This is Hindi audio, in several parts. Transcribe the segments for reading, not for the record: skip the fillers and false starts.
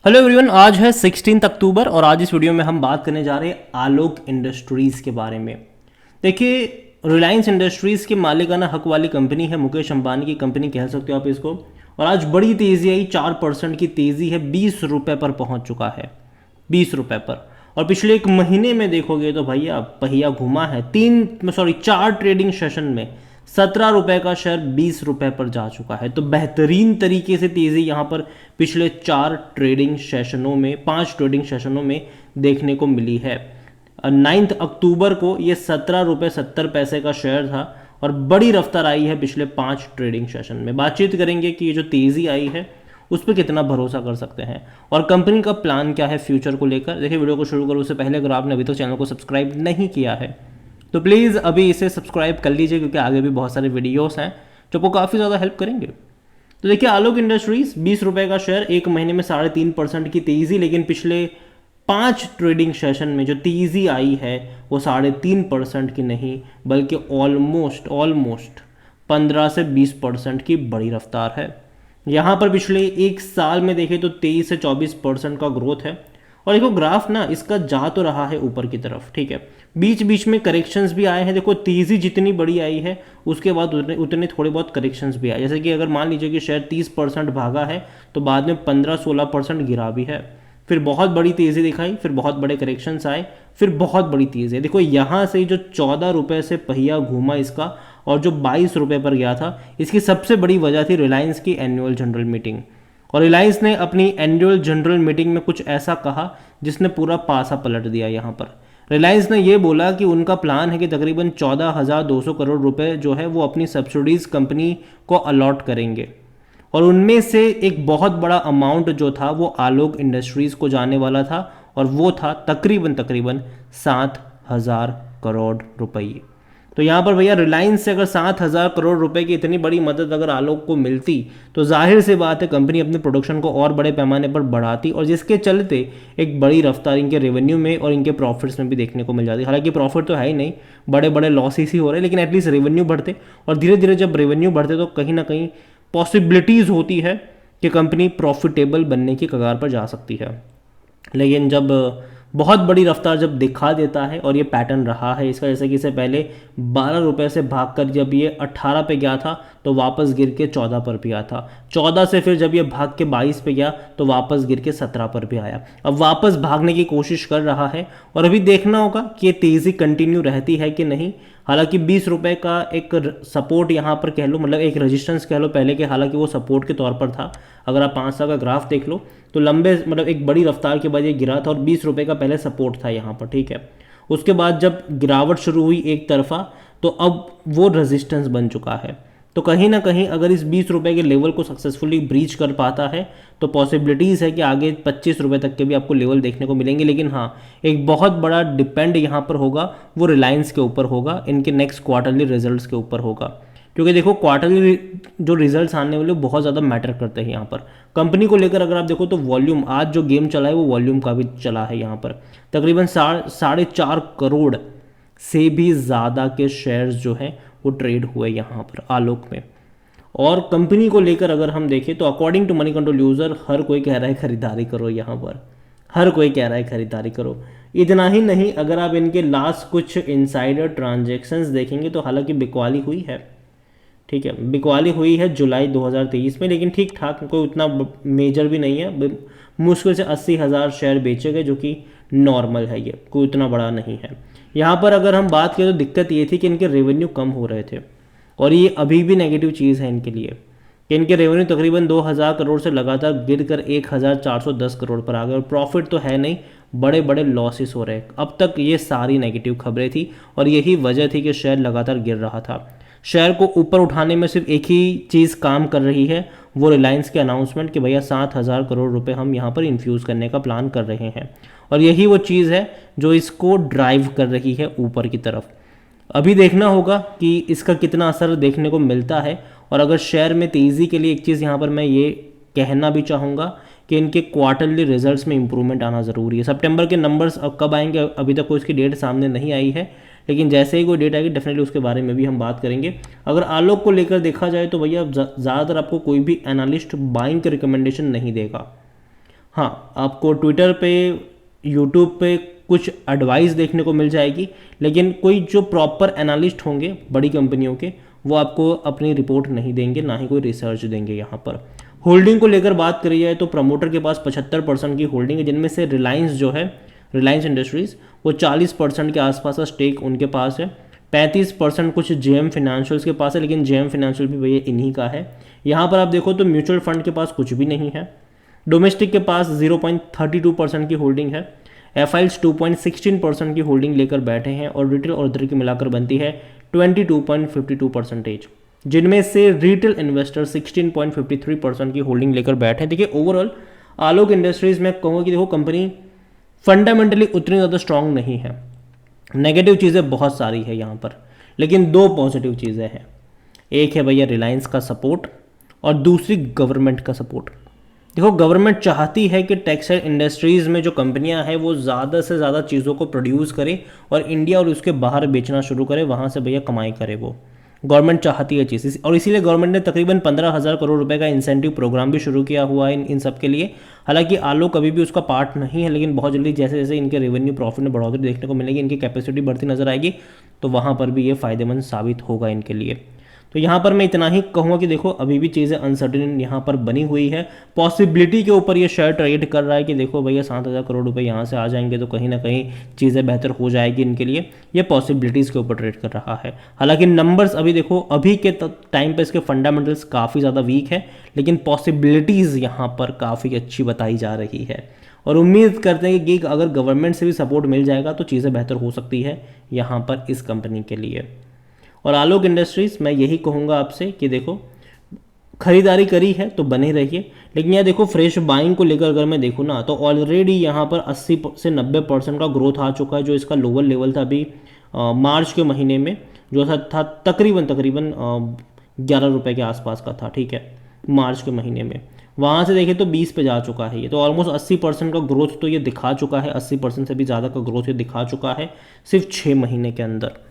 हेलो एवरीवन, आज है 16 अक्टूबर और आज इस वीडियो में हम बात करने जा रहे हैं आलोक इंडस्ट्रीज़ के बारे में। देखिए, रिलायंस इंडस्ट्रीज़ के मालिकाना हक वाली कंपनी है, मुकेश अंबानी की कंपनी कह सकते हो आप इसको। और आज बड़ी तेज़ी आई, 4% की तेज़ी है, 20 रुपये पर पहुंच चुका है, 20 रुपये पर। और पिछले एक महीने में देखोगे तो भैया पहिया घुमा है, 4 ट्रेडिंग सेशन में 17 रुपये का शेयर 20 रुपये पर जा चुका है। तो बेहतरीन तरीके से तेज़ी यहाँ पर पिछले 5 ट्रेडिंग सेशनों में देखने को मिली है। 9 अक्टूबर को ये 17 रुपये 70 पैसे का शेयर था और बड़ी रफ्तार आई है पिछले 5 ट्रेडिंग सेशन में। बातचीत करेंगे कि ये जो तेज़ी आई है उस पर कितना भरोसा कर सकते हैं और कंपनी का प्लान क्या है फ्यूचर को लेकर। देखिए, वीडियो को शुरू करो उससे पहले अगर आपने अभी तक चैनल को सब्सक्राइब नहीं किया है तो प्लीज़ अभी इसे सब्सक्राइब कर लीजिए, क्योंकि आगे भी बहुत सारे वीडियोस हैं जो आपको काफ़ी ज़्यादा हेल्प करेंगे। तो देखिए, आलोक इंडस्ट्रीज 20 रुपये का शेयर, एक महीने में 3.5% की तेज़ी, लेकिन पिछले 5 ट्रेडिंग सेशन में जो तेज़ी आई है वो 3.5% की नहीं बल्कि ऑलमोस्ट 15 से 20% की बड़ी रफ्तार है। यहाँ पर पिछले एक साल में देखें तो 23 से 24% का ग्रोथ है। और देखो ग्राफ ना इसका जा तो रहा है ऊपर की तरफ, ठीक है, बीच बीच में करेक्शंस भी आए हैं। देखो तेज़ी जितनी बड़ी आई है उसके बाद उतने थोड़े बहुत करेक्शंस भी आए। जैसे कि अगर मान लीजिए कि शेयर 30% भागा है तो बाद में 15-16% गिरा भी है, फिर बहुत बड़ी तेज़ी दिखाई, फिर बहुत बड़े करेक्शंस आए, फिर बहुत बड़ी तेज़ी। देखो यहाँ से जो 14 रुपये से पहिया घूमा इसका और जो 22 रुपये पर गया था, इसकी सबसे बड़ी वजह थी रिलायंस की एनुअल जनरल मीटिंग। और रिलायंस ने अपनी एनुअल जनरल मीटिंग में कुछ ऐसा कहा जिसने पूरा पासा पलट दिया। यहाँ पर रिलायंस ने यह बोला कि उनका प्लान है कि तकरीबन 14,200 करोड़ रुपए जो है वो अपनी सब्सिडीज कंपनी को अलॉट करेंगे और उनमें से एक बहुत बड़ा अमाउंट जो था वो आलोक इंडस्ट्रीज को जाने वाला था और वो था तकरीबन 7,000 करोड़ रुपये। तो यहाँ पर भैया रिलायंस से अगर 7,000 करोड़ रुपए की इतनी बड़ी मदद अगर आलोक को मिलती तो जाहिर सी बात है कंपनी अपने प्रोडक्शन को और बड़े पैमाने पर बढ़ाती और जिसके चलते एक बड़ी रफ्तार इनके रेवेन्यू में और इनके प्रॉफिट्स में भी देखने को मिल जाती। हालांकि प्रॉफिट तो है ही नहीं, बड़े बड़े लॉसेस ही हो रहे हैं, लेकिन एटलीस्ट रेवेन्यू बढ़ते और धीरे धीरे जब रेवेन्यू बढ़ते तो कहीं ना कहीं पॉसिबिलिटीज़ होती है कि कंपनी प्रॉफिटेबल बनने की कगार पर जा सकती है। लेकिन जब बहुत बड़ी रफ्तार जब दिखा देता है और ये पैटर्न रहा है इसका, जैसे कि इससे पहले 12 रुपये से भागकर जब ये 18 पे गया था तो वापस गिर के 14 पर भी आया था, 14 से फिर जब ये भाग के 22 पे गया तो वापस गिर के 17 पर भी आया। अब वापस भागने की कोशिश कर रहा है और अभी देखना होगा कि ये तेज़ी कंटिन्यू रहती है कि नहीं। हालांकि 20 रुपये का एक सपोर्ट यहाँ पर कह लो, मतलब एक रेजिस्टेंस कह लो पहले के, हालांकि वो सपोर्ट के तौर पर था। अगर आप 5 साल का ग्राफ देख लो तो लंबे मतलब एक बड़ी रफ्तार के बाद ये गिरा था और 20 रुपये का पहले सपोर्ट था यहाँ पर, ठीक है। उसके बाद जब गिरावट शुरू हुई एक तरफा तो अब वो रेजिस्टेंस बन चुका है। तो कहीं ना कहीं अगर इस 20 रुपये के लेवल को सक्सेसफुली ब्रीच कर पाता है तो पॉसिबिलिटीज़ है कि आगे 25 रुपये तक के भी आपको लेवल देखने को मिलेंगे। लेकिन हाँ, एक बहुत बड़ा डिपेंड यहाँ पर होगा, वो रिलायंस के ऊपर होगा, इनके नेक्स्ट क्वार्टरली रिजल्ट्स के ऊपर होगा। क्योंकि देखो क्वार्टरली जो रिजल्ट्स आने वाले बहुत ज़्यादा मैटर करते हैं यहाँ पर कंपनी को लेकर। अगर आप देखो तो वॉल्यूम, आज जो गेम चला है वो वॉल्यूम का भी चला है। यहाँ पर तकरीबन 4.5 करोड़ से भी ज़्यादा के शेयर्स जो हैं वो ट्रेड हुए यहाँ पर आलोक में। और कंपनी को लेकर अगर हम देखें तो according to Moneycontrol user हर कोई कह रहा है खरीदारी करो, यहाँ पर हर कोई कह रहा है खरीदारी करो। इतना ही नहीं, अगर आप इनके लास्ट कुछ इनसाइडर ट्रांजेक्शन्स देखेंगे तो हालांकि बिकवाली हुई है, ठीक है, बिकवाली हुई है जुलाई 2023 में, लेकिन ठीक ठाक, कोई उतना मेजर भी नहीं है। मुश्किल से 80,000 शेयर बेचे गए जो कि नॉर्मल है, ये कोई उतना बड़ा नहीं है। यहाँ पर अगर हम बात करें तो दिक्कत ये थी कि इनके रेवेन्यू कम हो रहे थे और ये अभी भी नेगेटिव चीज़ है इनके लिए कि इनके रेवेन्यू तकरीबन 2,000 करोड़ से लगातार गिर कर 1,410 करोड़ पर आ गए और प्रॉफिट तो है नहीं, बड़े बड़े लॉसेस हो रहे हैं। अब तक ये सारी नेगेटिव खबरें थी और यही वजह थी कि शेयर लगातार गिर रहा था। शेयर को ऊपर उठाने में सिर्फ एक ही चीज़ काम कर रही है, वो रिलायंस के अनाउंसमेंट कि भैया 7,000 करोड़ रुपए हम यहाँ पर इन्फ्यूज़ करने का प्लान कर रहे हैं और यही वो चीज़ है जो इसको ड्राइव कर रही है ऊपर की तरफ। अभी देखना होगा कि इसका कितना असर देखने को मिलता है। और अगर शेयर में तेज़ी के लिए एक चीज़ यहाँ पर मैं ये कहना भी चाहूँगा कि इनके क्वार्टरली रिजल्ट्स में इंप्रूवमेंट आना ज़रूरी है। सितंबर के नंबर्स अब कब आएंगे अभी तक कोई इसकी डेट सामने नहीं आई है, लेकिन जैसे ही कोई डेट आएगी डेफिनेटली उसके बारे में भी हम बात करेंगे। अगर आलोक को लेकर देखा जाए तो भैया ज़्यादातर आपको कोई भी एनालिस्ट बाइंग के रिकमेंडेशन नहीं देगा। हाँ, आपको ट्विटर पे, यूट्यूब पे कुछ एडवाइस देखने को मिल जाएगी, लेकिन कोई जो प्रॉपर एनालिस्ट होंगे बड़ी कंपनियों के, वो आपको अपनी रिपोर्ट नहीं देंगे, ना ही कोई रिसर्च देंगे। यहाँ पर होल्डिंग को लेकर बात करी जाए तो प्रमोटर के पास 75% की होल्डिंग है, जिनमें से रिलायंस जो है, रिलायंस इंडस्ट्रीज़, वो 40% के आसपास का स्टेक उनके पास है। 35% कुछ जेएम फाइनेंशियल्स के पास है, लेकिन जेएम फाइनेंशियल भी भैया इन्हीं का है। यहाँ पर आप देखो तो म्यूचुअल फंड के पास कुछ भी नहीं है। डोमेस्टिक के पास 0.32% की होल्डिंग है। एफआईल्स 2.16% की होल्डिंग लेकर बैठे हैं, और रिटेल और अदर की मिलाकर बनती है 22.52%, जिनमें से रिटेल इन्वेस्टर 16.53% की होल्डिंग लेकर बैठे हैं। देखिए ओवरऑल आलोक इंडस्ट्रीज में कहूँगा कि देखो कंपनी फंडामेंटली उतनी ज़्यादा स्ट्रांग नहीं है। नेगेटिव चीज़ें बहुत सारी है यहाँ पर, लेकिन दो पॉजिटिव चीज़ें हैं। एक है भैया रिलायंस का सपोर्ट, और दूसरी गवर्नमेंट का सपोर्ट। देखो गवर्नमेंट चाहती है कि टेक्सटाइल इंडस्ट्रीज़ में जो कंपनियां हैं वो ज़्यादा से ज़्यादा चीज़ों को प्रोड्यूस करे और इंडिया और उसके बाहर बेचना शुरू करे, वहाँ से भैया कमाई करे। वो गवर्नमेंट चाहती है चीज़, और इसीलिए गवर्नमेंट ने तकरीबन 15,000 करोड़ रुपए का इंसेंटिव प्रोग्राम भी शुरू किया हुआ है इन सब के लिए। हालांकि आलोक अभी भी उसका पार्ट नहीं है, लेकिन बहुत जल्दी जैसे जैसे इनके रेवेन्यू प्रॉफिट में बढ़ोतरी देखने को मिलेगी, इनकी कैपेसिटी बढ़ती नजर आएगी, तो वहाँ पर भी ये फ़ायदेमंद साबित होगा इनके लिए। तो यहाँ पर मैं इतना ही कहूँगा कि देखो अभी भी चीज़ें अनसर्टेन यहाँ पर बनी हुई है। पॉसिबिलिटी के ऊपर ये शेयर ट्रेड कर रहा है कि देखो भैया 7,000 करोड़ रुपए यहाँ से आ जाएंगे तो कहीं ना कहीं चीज़ें बेहतर हो जाएगी इनके लिए, ये पॉसिबिलिटीज़ के ऊपर ट्रेड कर रहा है। हालांकि नंबर्स अभी देखो अभी के टाइम पर इसके फंडामेंटल्स काफ़ी ज़्यादा वीक है, लेकिन पॉसिबिलिटीज़ यहाँ पर काफ़ी अच्छी बताई जा रही है, और उम्मीद करते हैं कि अगर गवर्नमेंट से भी सपोर्ट मिल जाएगा तो चीज़ें बेहतर हो सकती है यहाँ पर इस कंपनी के लिए। और आलोक इंडस्ट्रीज़ मैं यही कहूँगा आपसे कि देखो खरीदारी करी है तो बने रहिए, लेकिन यहाँ देखो फ्रेश बाइंग को लेकर अगर मैं देखूँ ना तो ऑलरेडी यहाँ पर 80 से 90% का ग्रोथ आ चुका है। जो इसका लोअर लेवल था अभी मार्च के महीने में जो था तकरीबन 11 रुपये के आसपास का था, ठीक है, मार्च के महीने में। वहाँ से देखें तो 20 पे जा चुका है ये, तो ऑलमोस्ट 80% का ग्रोथ तो ये दिखा चुका है, 80% से भी ज़्यादा का ग्रोथ ये दिखा चुका है सिर्फ 6 महीने के अंदर।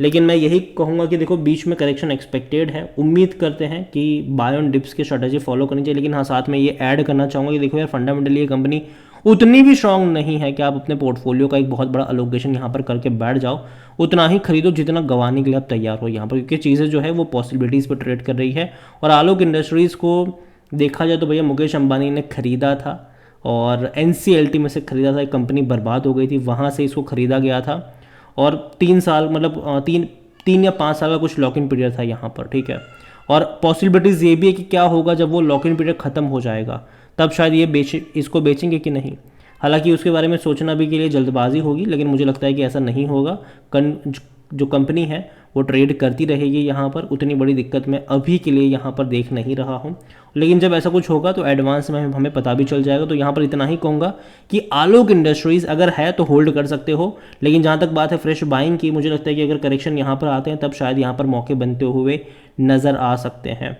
लेकिन मैं यही कहूँगा कि देखो बीच में करेक्शन एक्सपेक्टेड है, उम्मीद करते हैं कि बाय ऑन डिप्स की स्ट्रेटजी फॉलो करनी चाहिए। लेकिन हाँ साथ में ये ऐड करना चाहूँगा कि देखो यार फंडामेंटली ये कंपनी उतनी भी स्ट्रांग नहीं है कि आप अपने पोर्टफोलियो का एक बहुत बड़ा अलोकेशन यहाँ पर करके बैठ जाओ। उतना ही खरीदो जितना गंवाने के लिए आप तैयार हो यहाँ पर, क्योंकि चीज़ें जो है वो पॉसिबिलिटीज़ पर ट्रेड कर रही है। और आलोक इंडस्ट्रीज़ को देखा जाए तो भैया मुकेश अंबानी ने खरीदा था, और NCLT में से खरीदा था, एक कंपनी बर्बाद हो गई थी, वहाँ से इसको खरीदा गया था, और 3 साल मतलब तीन या 5 साल का कुछ लॉक इन पीरियड था यहाँ पर, ठीक है। और पॉसिबिलिटीज़ ये भी है कि क्या होगा जब वो लॉक इन पीरियड ख़त्म हो जाएगा, तब शायद ये इसको बेचेंगे कि नहीं। हालांकि उसके बारे में सोचना भी के लिए जल्दबाजी होगी, लेकिन मुझे लगता है कि ऐसा नहीं होगा। जो कंपनी है वो ट्रेड करती रहेगी यहाँ पर, उतनी बड़ी दिक्कत मैं अभी के लिए यहाँ पर देख नहीं रहा हूँ। लेकिन जब ऐसा कुछ होगा तो एडवांस में हमें पता भी चल जाएगा। तो यहाँ पर इतना ही कहूँगा कि आलोक इंडस्ट्रीज़ अगर है तो होल्ड कर सकते हो, लेकिन जहाँ तक बात है फ्रेश बाइंग की, मुझे लगता है कि अगर करेक्शन यहाँ पर आते हैं तब शायद यहाँ पर मौके बनते हुए नज़र आ सकते हैं।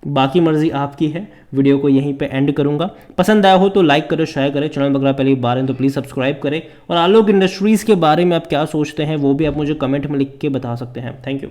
बाकी मर्जी आपकी है। वीडियो को यहीं पे एंड करूंगा। पसंद आया हो तो लाइक करो, शेयर करें। चैनल पर अगर पहली बार हैं तो प्लीज़ सब्सक्राइब करें, और आलोक इंडस्ट्रीज़ के बारे में आप क्या सोचते हैं वो भी आप मुझे कमेंट में लिख के बता सकते हैं। Thank you.